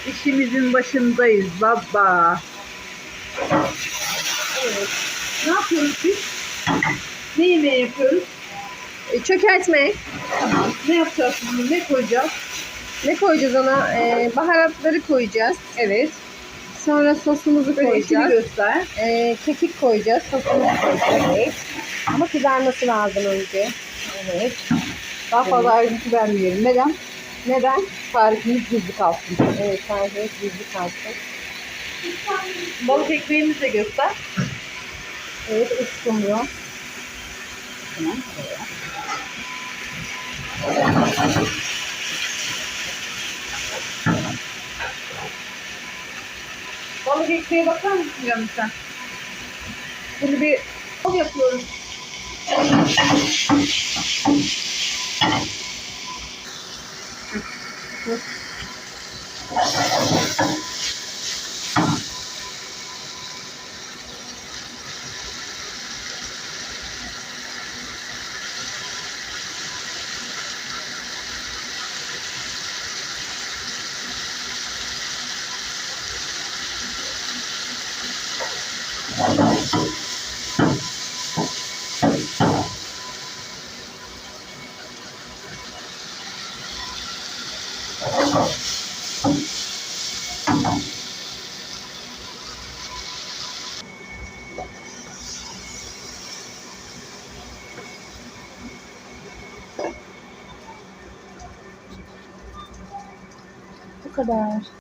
İşimizin başındayız baba. Evet. Ne yapıyoruz biz? Ne yemeği yapıyoruz? Çökertme. Tamam. Ne yapacağız şimdi? Ne koyacağız? Ne koyacağız ona? Baharatları koyacağız. Evet. Sonra sosumuzu Böyle içini koyacağız. göster. Kekik koyacağız. Sosumuzu koyacağız. Evet. Ama kızarması lazım önce. Evet. Daha fazla ayrıntı vermeyelim. Neden? Neden? Tarifimiz gizli kalsın. Evet, tarifimiz gizli kalsın. Balık ekmeğimizi de göster. Evet, ıskumru. Tamam. Balık ekmeğe bakar mısın canım sen? Bunu bir bol yapıyoruz. Bu kadar.